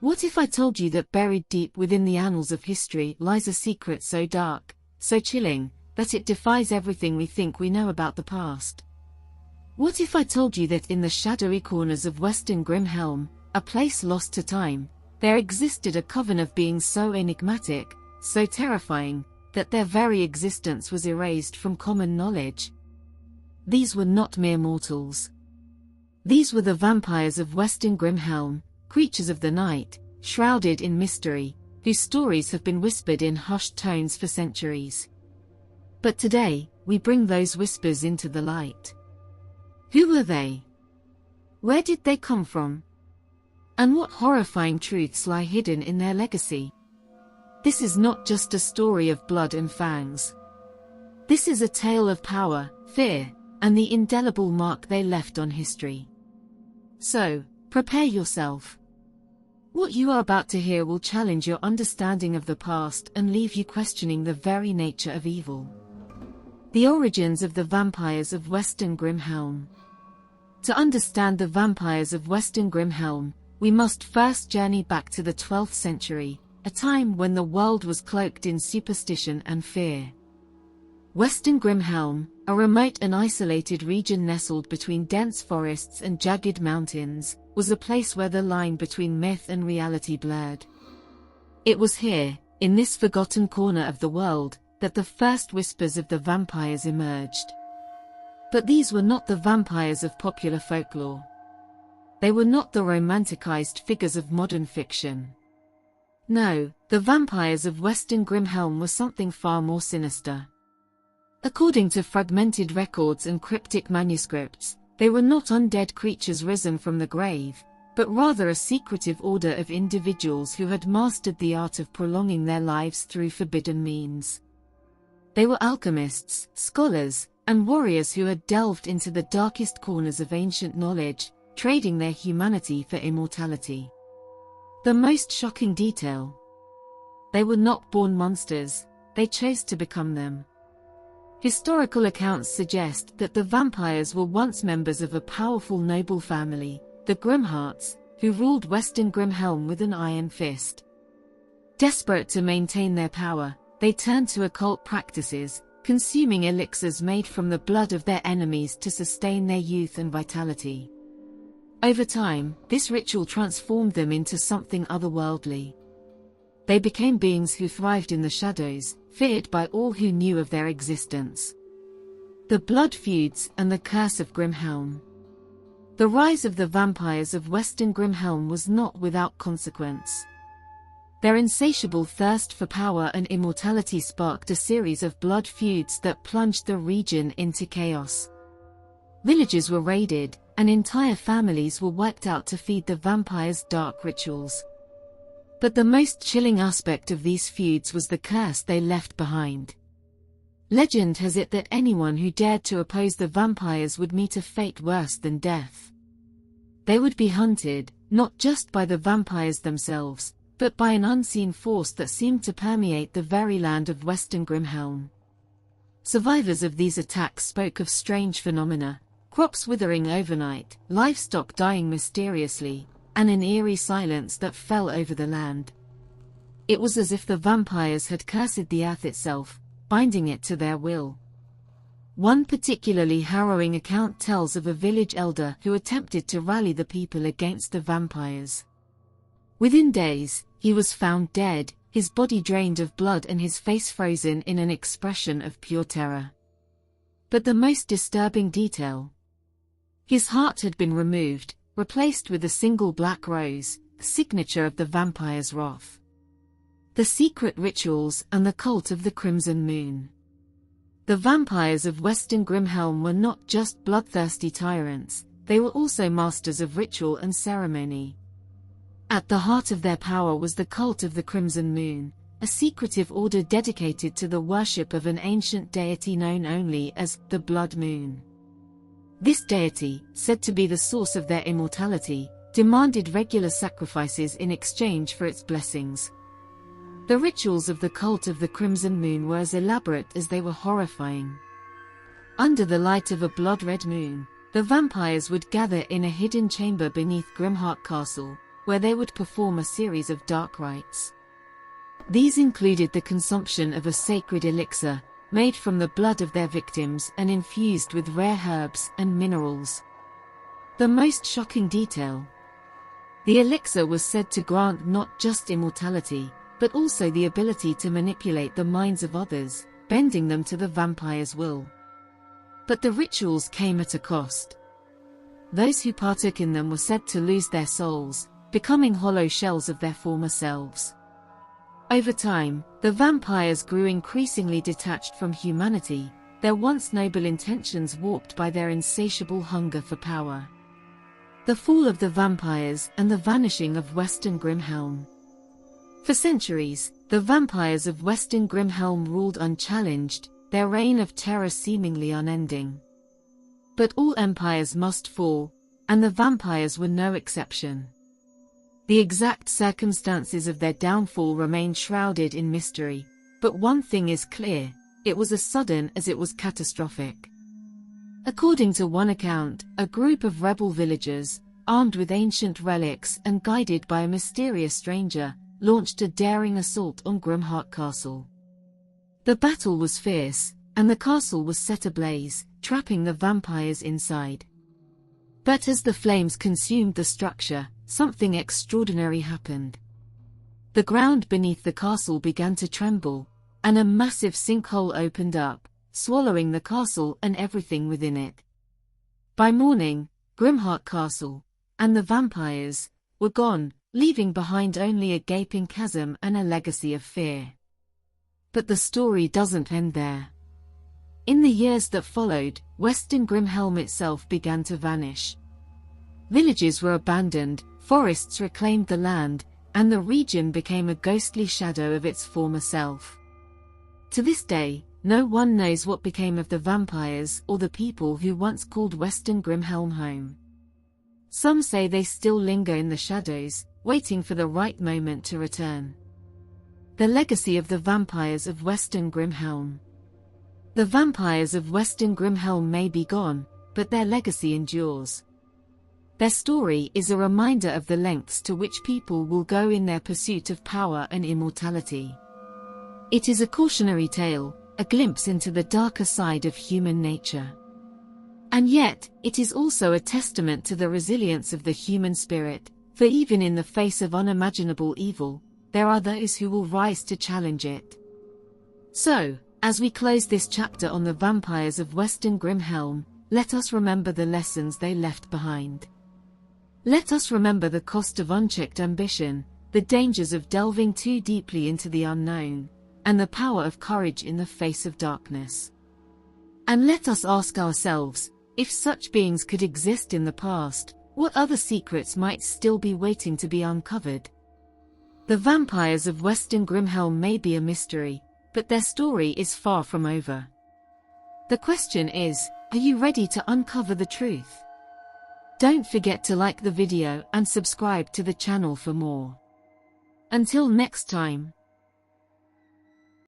What if I told you that buried deep within the annals of history lies a secret so dark, so chilling, that it defies everything we think we know about the past? What if I told you that in the shadowy corners of Western Grimmhelm, a place lost to time, there existed a coven of beings so enigmatic, so terrifying, that their very existence was erased from common knowledge? These were not mere mortals. These were the vampires of Western Grimmhelm, creatures of the night, shrouded in mystery, whose stories have been whispered in hushed tones for centuries. But today, we bring those whispers into the light. Who were they? Where did they come from? And what horrifying truths lie hidden in their legacy? This is not just a story of blood and fangs. This is a tale of power, fear, and the indelible mark they left on history. So, prepare yourself. What you are about to hear will challenge your understanding of the past and leave you questioning the very nature of evil. The origins of the Vampires of Western Grimmhelm. To understand the Vampires of Western Grimmhelm, we must first journey back to the 12th century, a time when the world was cloaked in superstition and fear. Western Grimmhelm, a remote and isolated region nestled between dense forests and jagged mountains, was a place where the line between myth and reality blurred. It was here, in this forgotten corner of the world, that the first whispers of the vampires emerged. But these were not the vampires of popular folklore. They were not the romanticized figures of modern fiction. No, the vampires of Western Grimmhelm were something far more sinister. According to fragmented records and cryptic manuscripts, they were not undead creatures risen from the grave, but rather a secretive order of individuals who had mastered the art of prolonging their lives through forbidden means. They were alchemists, scholars, and warriors who had delved into the darkest corners of ancient knowledge, trading their humanity for immortality. The most shocking detail: they were not born monsters, they chose to become them. Historical accounts suggest that the vampires were once members of a powerful noble family, the Grimhearts, who ruled Western Grimmhelm with an iron fist. Desperate to maintain their power, they turned to occult practices, consuming elixirs made from the blood of their enemies to sustain their youth and vitality. Over time, this ritual transformed them into something otherworldly. They became beings who thrived in the shadows, feared by all who knew of their existence. The blood feuds and the curse of Grimmhelm. The rise of the vampires of Western Grimmhelm was not without consequence. Their insatiable thirst for power and immortality sparked a series of blood feuds that plunged the region into chaos. Villages were raided, and entire families were wiped out to feed the vampires' dark rituals. But the most chilling aspect of these feuds was the curse they left behind. Legend has it that anyone who dared to oppose the vampires would meet a fate worse than death. They would be hunted, not just by the vampires themselves, but by an unseen force that seemed to permeate the very land of Western Grimmhelm. Survivors of these attacks spoke of strange phenomena: crops withering overnight, livestock dying mysteriously, and an eerie silence that fell over the land. It was as if the vampires had cursed the earth itself, binding it to their will. One particularly harrowing account tells of a village elder who attempted to rally the people against the vampires. Within days, he was found dead, his body drained of blood and his face frozen in an expression of pure terror. But the most disturbing detail: his heart had been removed, replaced with a single black rose, the signature of the vampire's wrath. The secret rituals and the cult of the Crimson Moon. The vampires of Western Grimmhelm were not just bloodthirsty tyrants, they were also masters of ritual and ceremony. At the heart of their power was the cult of the Crimson Moon, a secretive order dedicated to the worship of an ancient deity known only as the Blood Moon. This deity, said to be the source of their immortality, demanded regular sacrifices in exchange for its blessings. The rituals of the cult of the Crimson Moon were as elaborate as they were horrifying. Under the light of a blood-red moon, the vampires would gather in a hidden chamber beneath Grimheart Castle, where they would perform a series of dark rites. These included the consumption of a sacred elixir, made from the blood of their victims and infused with rare herbs and minerals. The most shocking detail: the elixir was said to grant not just immortality, but also the ability to manipulate the minds of others, bending them to the vampire's will. But the rituals came at a cost. Those who partook in them were said to lose their souls, becoming hollow shells of their former selves. Over time, the vampires grew increasingly detached from humanity, their once noble intentions warped by their insatiable hunger for power. The fall of the vampires and the vanishing of Western Grimmhelm. For centuries, the vampires of Western Grimmhelm ruled unchallenged, their reign of terror seemingly unending. But all empires must fall, and the vampires were no exception. The exact circumstances of their downfall remain shrouded in mystery, but one thing is clear: it was as sudden as it was catastrophic. According to one account, a group of rebel villagers, armed with ancient relics and guided by a mysterious stranger, launched a daring assault on Grimheart Castle. The battle was fierce, and the castle was set ablaze, trapping the vampires inside. But as the flames consumed the structure, something extraordinary happened. The ground beneath the castle began to tremble, and a massive sinkhole opened up, swallowing the castle and everything within it. By morning, Grimheart Castle, and the vampires, were gone, leaving behind only a gaping chasm and a legacy of fear. But the story doesn't end there. In the years that followed, Western Grimmhelm itself began to vanish. Villages were abandoned, forests reclaimed the land, and the region became a ghostly shadow of its former self. To this day, no one knows what became of the vampires or the people who once called Western Grimmhelm home. Some say they still linger in the shadows, waiting for the right moment to return. The legacy of the Vampires of Western Grimmhelm. The vampires of Western Grimmhelm may be gone, but their legacy endures. Their story is a reminder of the lengths to which people will go in their pursuit of power and immortality. It is a cautionary tale, a glimpse into the darker side of human nature. And yet, it is also a testament to the resilience of the human spirit, for even in the face of unimaginable evil, there are those who will rise to challenge it. So, as we close this chapter on the vampires of Western Grimmhelm, let us remember the lessons they left behind. Let us remember the cost of unchecked ambition, the dangers of delving too deeply into the unknown, and the power of courage in the face of darkness. And let us ask ourselves, if such beings could exist in the past, what other secrets might still be waiting to be uncovered? The vampires of Western Grimmhelm may be a mystery, but their story is far from over. The question is, are you ready to uncover the truth? Don't forget to like the video and subscribe to the channel for more. Until next time.